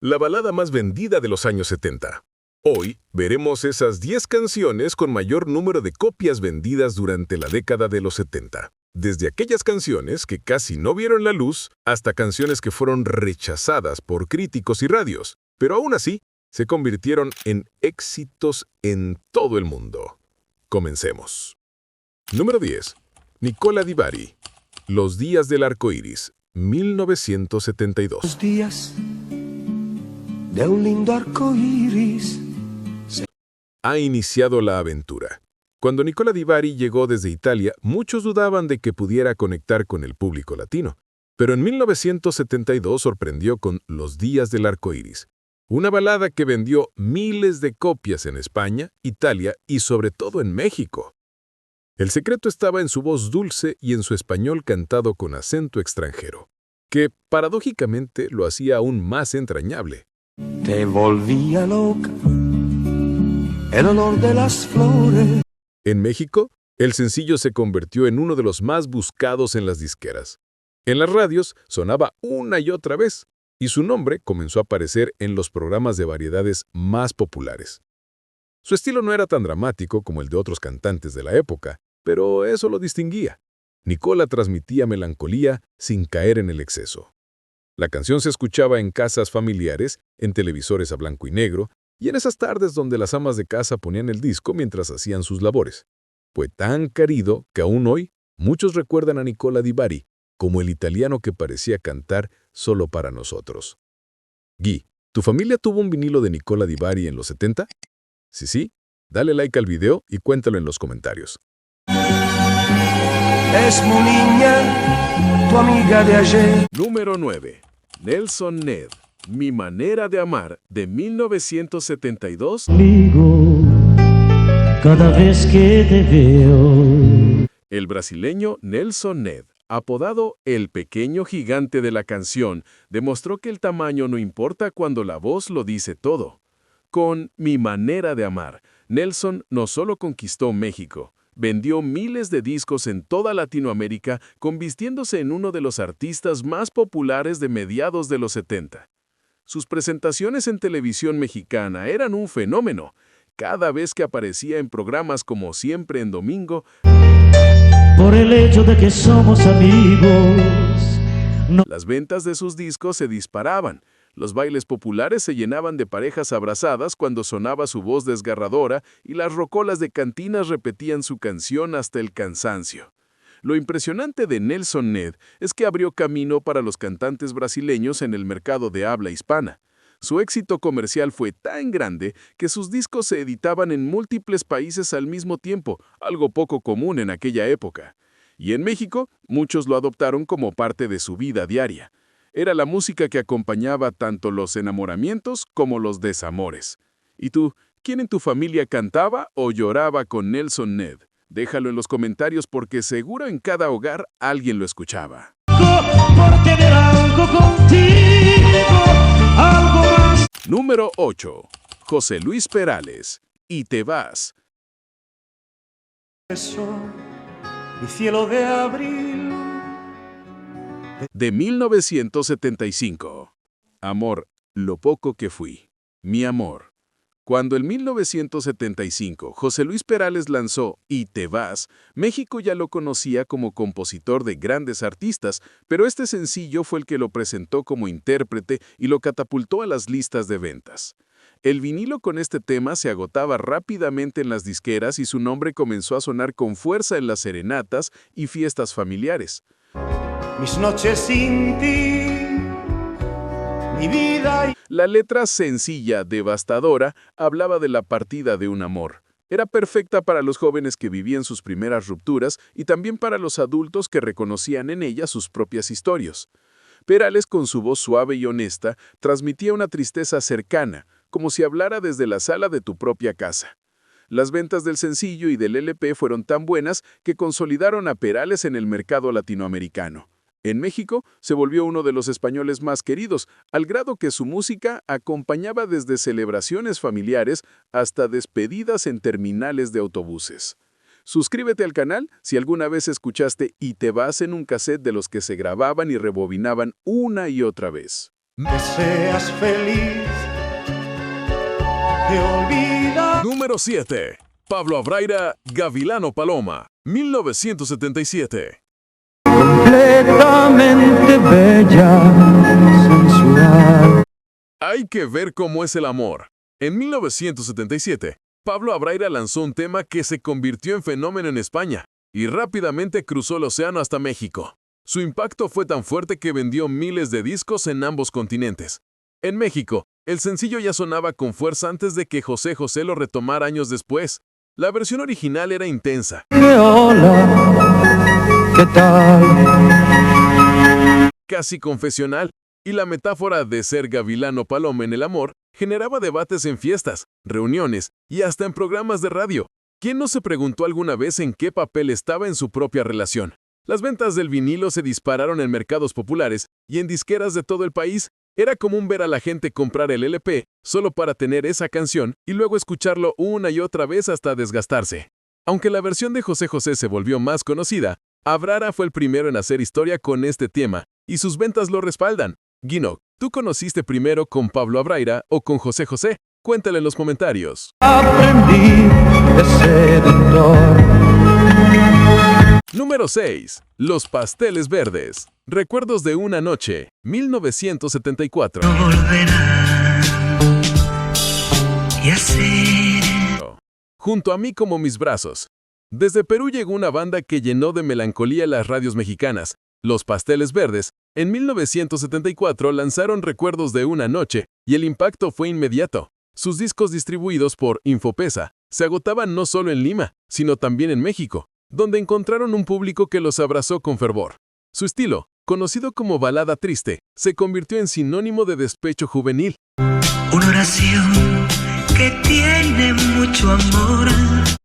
la balada más vendida de los años 70. Hoy veremos esas 10 canciones con mayor número de copias vendidas durante la década de los 70. Desde aquellas canciones que casi no vieron la luz hasta canciones que fueron rechazadas por críticos y radios, pero aún así se convirtieron en éxitos en todo el mundo. Comencemos. Número 10. Nicola Di Bari. Los días del arco iris, 1972. Los días de un lindo arco iris. Ha iniciado la aventura. Cuando Nicola Di Bari llegó desde Italia, muchos dudaban de que pudiera conectar con el público latino. Pero en 1972 sorprendió con Los días del arco iris, una balada que vendió miles de copias en España, Italia y sobre todo en México. El secreto estaba en su voz dulce y en su español cantado con acento extranjero, que paradójicamente lo hacía aún más entrañable. Te volvía loca el olor de las flores. En México, el sencillo se convirtió en uno de los más buscados en las disqueras. En las radios sonaba una y otra vez, y su nombre comenzó a aparecer en los programas de variedades más populares. Su estilo no era tan dramático como el de otros cantantes de la época, pero eso lo distinguía. Nicola transmitía melancolía sin caer en el exceso. La canción se escuchaba en casas familiares, en televisores a blanco y negro, y en esas tardes donde las amas de casa ponían el disco mientras hacían sus labores. Fue tan querido que aún hoy muchos recuerdan a Nicola Di Bari como el italiano que parecía cantar solo para nosotros. Gui, ¿tu familia tuvo un vinilo de Nicola Di Bari en los 70? Si sí, dale like al video y cuéntalo en los comentarios. Es muy niña, tu amiga de ayer. Número 9. Nelson Ned. Mi manera de amar, de 1972. Conmigo, cada vez que te veo. El brasileño Nelson Ned, apodado el pequeño gigante de la canción, demostró que el tamaño no importa cuando la voz lo dice todo. Con Mi manera de amar, Nelson no solo conquistó México, vendió miles de discos en toda Latinoamérica, convirtiéndose en uno de los artistas más populares de mediados de los 70. Sus presentaciones en televisión mexicana eran un fenómeno. Cada vez que aparecía en programas como Siempre en Domingo, Por el hecho de que somos amigos. No. las ventas de sus discos se disparaban. Los bailes populares se llenaban de parejas abrazadas cuando sonaba su voz desgarradora y las rocolas de cantinas repetían su canción hasta el cansancio. Lo impresionante de Nelson Ned es que abrió camino para los cantantes brasileños en el mercado de habla hispana. Su éxito comercial fue tan grande que sus discos se editaban en múltiples países al mismo tiempo, algo poco común en aquella época. Y en México, muchos lo adoptaron como parte de su vida diaria. Era la música que acompañaba tanto los enamoramientos como los desamores. ¿Y tú, quién en tu familia cantaba o lloraba con Nelson Ned? Déjalo en los comentarios porque seguro en cada hogar alguien lo escuchaba. Por tener algo contigo, algo más. Número 8. José Luis Perales. Y te vas. Mi cielo de abril. De 1975. Amor, lo poco que fui. Mi amor. Cuando en 1975 José Luis Perales lanzó Y te vas, México ya lo conocía como compositor de grandes artistas, pero este sencillo fue el que lo presentó como intérprete y lo catapultó a las listas de ventas. El vinilo con este tema se agotaba rápidamente en las disqueras y su nombre comenzó a sonar con fuerza en las serenatas y fiestas familiares. Mis noches sin ti, mi vida. La letra sencilla, devastadora, hablaba de la partida de un amor. Era perfecta para los jóvenes que vivían sus primeras rupturas y también para los adultos que reconocían en ella sus propias historias. Perales, con su voz suave y honesta, transmitía una tristeza cercana, como si hablara desde la sala de tu propia casa. Las ventas del sencillo y del LP fueron tan buenas que consolidaron a Perales en el mercado latinoamericano. En México se volvió uno de los españoles más queridos, al grado que su música acompañaba desde celebraciones familiares hasta despedidas en terminales de autobuses. Suscríbete al canal si alguna vez escuchaste Y te vas en un cassette de los que se grababan y rebobinaban una y otra vez. Que seas feliz, te olvidas. Número 7. Pablo Abraira, Gavilano Paloma, 1977. completamente bella, sensual. Hay que ver cómo es el amor. En 1977, Pablo Abraira lanzó un tema que se convirtió en fenómeno en España y rápidamente cruzó el océano hasta México. Su impacto fue tan fuerte que vendió miles de discos en ambos continentes. En México, el sencillo ya sonaba con fuerza antes de que José José lo retomara años después. La versión original era intensa, Hola, ¿qué tal? casi confesional, y la metáfora de ser gavilano paloma en el amor generaba debates en fiestas, reuniones y hasta en programas de radio. ¿Quién no se preguntó alguna vez en qué papel estaba en su propia relación? Las ventas del vinilo se dispararon en mercados populares y en disqueras de todo el país. Era común ver a la gente comprar el LP solo para tener esa canción y luego escucharlo una y otra vez hasta desgastarse. Aunque la versión de José José se volvió más conocida, Abraira fue el primero en hacer historia con este tema y sus ventas lo respaldan. Guino, ¿tú conociste primero con Pablo Abraira o con José José? Cuéntale en los comentarios. Aprendí de seductor. Número 6. Los Pasteles Verdes. Recuerdos de una noche, 1974. Volverá y así. Junto a mí como mis brazos. Desde Perú llegó una banda que llenó de melancolía las radios mexicanas. Los Pasteles Verdes, en 1974 lanzaron Recuerdos de una noche y el impacto fue inmediato. Sus discos distribuidos por Infopesa se agotaban no solo en Lima, sino también en México, donde encontraron un público que los abrazó con fervor. Su estilo, conocido como balada triste, se convirtió en sinónimo de despecho juvenil. Una oración que tiene mucho amor.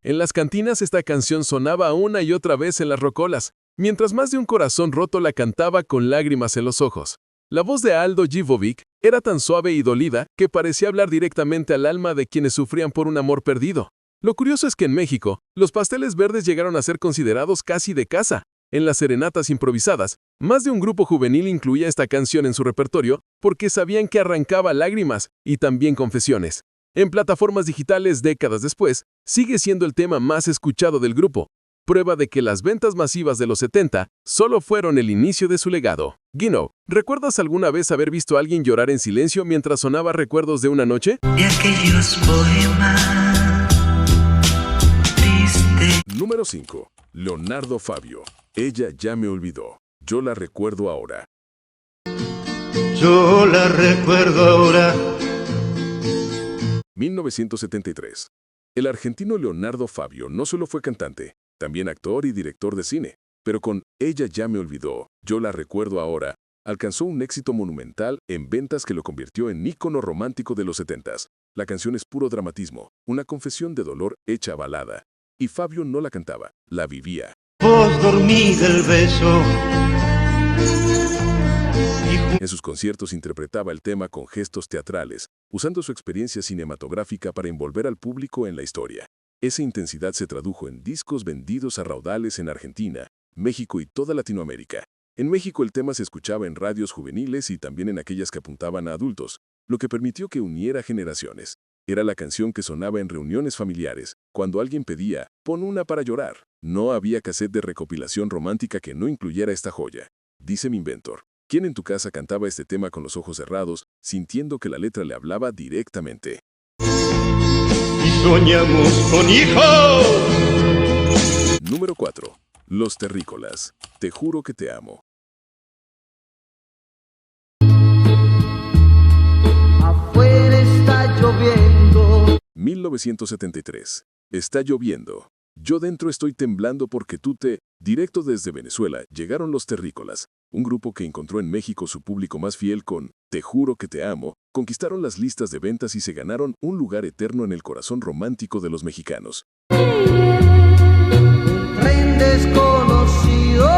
En las cantinas esta canción sonaba una y otra vez en las rocolas, mientras más de un corazón roto la cantaba con lágrimas en los ojos. La voz de Aldo Givovic era tan suave y dolida que parecía hablar directamente al alma de quienes sufrían por un amor perdido. Lo curioso es que en México, los Pasteles Verdes llegaron a ser considerados casi de casa. En las serenatas improvisadas, más de un grupo juvenil incluía esta canción en su repertorio porque sabían que arrancaba lágrimas y también confesiones. En plataformas digitales décadas después, sigue siendo el tema más escuchado del grupo, prueba de que las ventas masivas de los 70 solo fueron el inicio de su legado. Guino, ¿recuerdas alguna vez haber visto a alguien llorar en silencio mientras sonaba Recuerdos de una noche? De aquellos poemas tristes. Número 5. Leonardo Fabio. Ella ya me olvidó. Yo la recuerdo ahora. Yo la recuerdo ahora. 1973. El argentino Leonardo Fabio no solo fue cantante, también actor y director de cine, pero con Ella ya me olvidó, yo la recuerdo ahora, alcanzó un éxito monumental en ventas que lo convirtió en ícono romántico de los 70s. La canción es puro dramatismo, una confesión de dolor hecha balada. Y Fabio no la cantaba, la vivía. Vos dormí del beso. En sus conciertos interpretaba el tema con gestos teatrales, usando su experiencia cinematográfica para envolver al público en la historia. Esa intensidad se tradujo en discos vendidos a raudales en Argentina, México y toda Latinoamérica. En México el tema se escuchaba en radios juveniles y también en aquellas que apuntaban a adultos, lo que permitió que uniera generaciones. Era la canción que sonaba en reuniones familiares, cuando alguien pedía, pon una para llorar. No había cassette de recopilación romántica que no incluyera esta joya. Dice mi inventor. ¿Quién en tu casa cantaba este tema con los ojos cerrados, sintiendo que la letra le hablaba directamente? Y soñamos con hijos. Número 4. Los Terrícolas. Te juro que te amo. Afuera está lloviendo. 1973. Está lloviendo. Yo dentro estoy temblando porque tú te... Directo desde Venezuela, llegaron los Terrícolas, un grupo que encontró en México su público más fiel con Te juro que te amo, conquistaron las listas de ventas y se ganaron un lugar eterno en el corazón romántico de los mexicanos. Tren desconocido.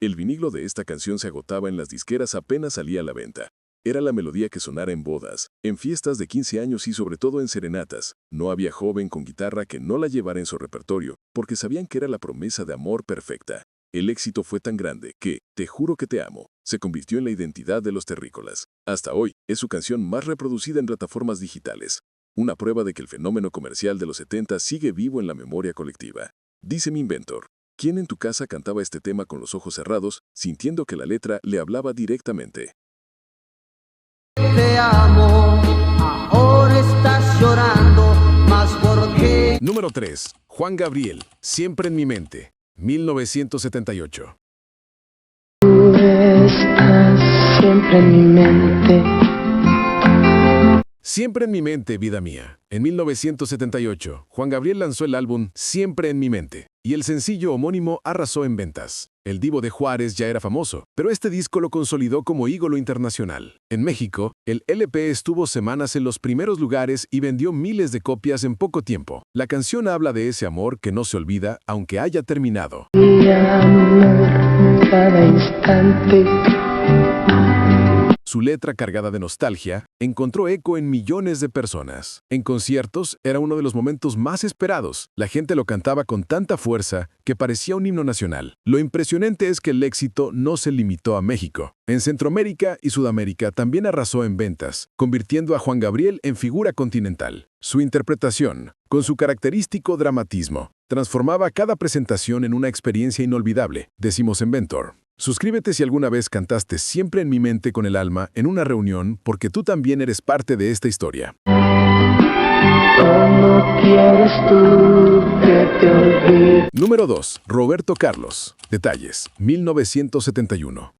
El vinilo de esta canción se agotaba en las disqueras apenas salía a la venta. Era la melodía que sonara en bodas, en fiestas de 15 años y sobre todo en serenatas. No había joven con guitarra que no la llevara en su repertorio, porque sabían que era la promesa de amor perfecta. El éxito fue tan grande que, Te juro que te amo, Se convirtió en la identidad de los terrícolas. Hasta hoy, es su canción más reproducida en plataformas digitales. Una prueba de que el fenómeno comercial de los 70 sigue vivo en la memoria colectiva. Dice mi inventor, ¿quién en tu casa cantaba este tema con los ojos cerrados, sintiendo que la letra le hablaba directamente? Te amo, ahora estás llorando, más porque Número 3. Juan Gabriel, Siempre en mi mente, 1978. Estás siempre en mi mente. Siempre en mi mente, vida mía. En 1978, Juan Gabriel lanzó el álbum Siempre en mi mente, y el sencillo homónimo arrasó en ventas. El Divo de Juárez ya era famoso, pero este disco lo consolidó como ídolo internacional. En México, el LP estuvo semanas en los primeros lugares y vendió miles de copias en poco tiempo. La canción habla de ese amor que no se olvida aunque haya terminado. Mi amor, cada instante. Su letra cargada de nostalgia encontró eco en millones de personas. En conciertos era uno de los momentos más esperados. La gente lo cantaba con tanta fuerza que parecía un himno nacional. Lo impresionante es que el éxito no se limitó a México. En Centroamérica y Sudamérica también arrasó en ventas, convirtiendo a Juan Gabriel en figura continental. Su interpretación, con su característico dramatismo, transformaba cada presentación en una experiencia inolvidable, decimos en Ventor. Suscríbete si alguna vez cantaste Siempre en mi mente con el alma en una reunión, porque tú también eres parte de esta historia. ¿Cómo quieres tú que te olvide? Número 2. Roberto Carlos. Detalles. 1971.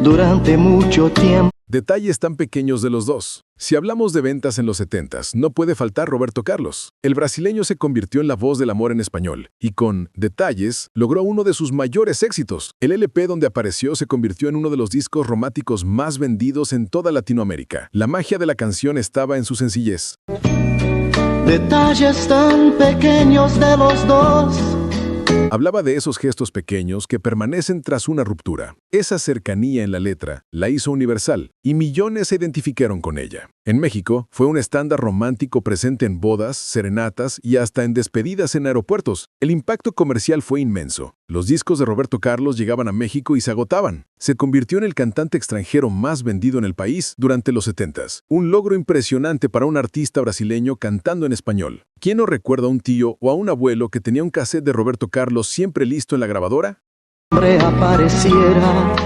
durante mucho tiempo. Detalles tan pequeños de los dos. Si hablamos de ventas en los 70s, no puede faltar Roberto Carlos. El brasileño se convirtió en la voz del amor en español y con Detalles logró uno de sus mayores éxitos. El LP donde apareció se convirtió en uno de los discos románticos más vendidos en toda Latinoamérica. La magia de la canción estaba en su sencillez. Detalles tan pequeños de los dos. Hablaba de esos gestos pequeños que permanecen tras una ruptura. Esa cercanía en la letra la hizo universal y millones se identificaron con ella. En México fue un estándar romántico presente en bodas, serenatas y hasta en despedidas en aeropuertos. El impacto comercial fue inmenso. Los discos de Roberto Carlos llegaban a México y se agotaban. Se convirtió en el cantante extranjero más vendido en el país durante los 70s. Un logro impresionante para un artista brasileño cantando en español. ¿Quién no recuerda a un tío o a un abuelo que tenía un cassette de Roberto Carlos siempre listo en la grabadora? Reapareciera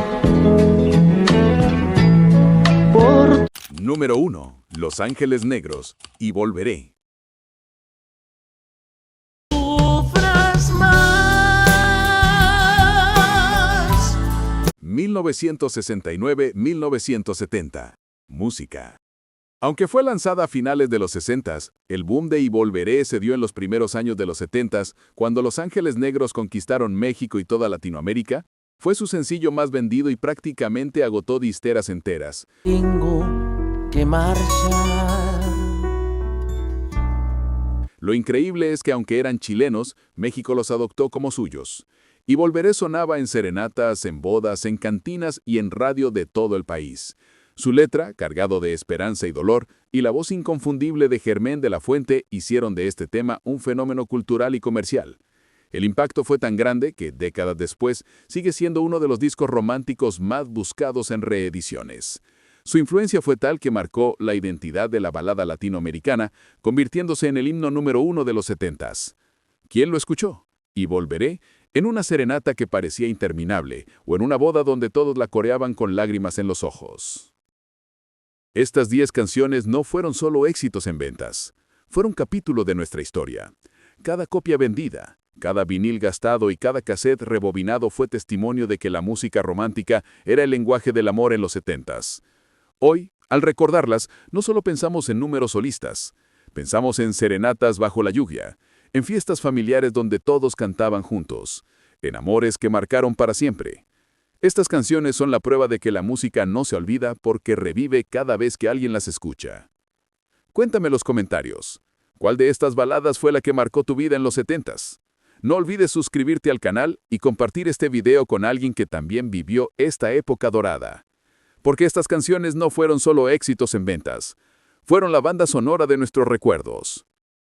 por Número 1. Los Ángeles Negros y Volveré. Sufras más. 1969-1970. Música. Aunque fue lanzada a finales de los 60s, el boom de Y Volveré se dio en los primeros años de los 70s, cuando Los Ángeles Negros conquistaron México y toda Latinoamérica. Fue su sencillo más vendido y prácticamente agotó disqueras enteras. Tengo que marchar. Lo increíble es que aunque eran chilenos, México los adoptó como suyos. Y Volveré sonaba en serenatas, en bodas, en cantinas y en radio de todo el país. Su letra, cargado de esperanza y dolor, y la voz inconfundible de Germán de la Fuente hicieron de este tema un fenómeno cultural y comercial. El impacto fue tan grande que, décadas después, sigue siendo uno de los discos románticos más buscados en reediciones. Su influencia fue tal que marcó la identidad de la balada latinoamericana, convirtiéndose en el himno número 1 de los 70s. ¿Quién lo escuchó? Y Volveré, en una serenata que parecía interminable, o en una boda donde todos la coreaban con lágrimas en los ojos. Estas 10 canciones no fueron solo éxitos en ventas, fueron capítulo de nuestra historia. Cada copia vendida, cada vinil gastado y cada cassette rebobinado fue testimonio de que la música romántica era el lenguaje del amor en los 70s. Hoy, al recordarlas, no solo pensamos en números solistas, pensamos en serenatas bajo la lluvia, en fiestas familiares donde todos cantaban juntos, en amores que marcaron para siempre. Estas canciones son la prueba de que la música no se olvida porque revive cada vez que alguien las escucha. Cuéntame en los comentarios, ¿cuál de estas baladas fue la que marcó tu vida en los 70s? No olvides suscribirte al canal y compartir este video con alguien que también vivió esta época dorada. Porque estas canciones no fueron solo éxitos en ventas, fueron la banda sonora de nuestros recuerdos.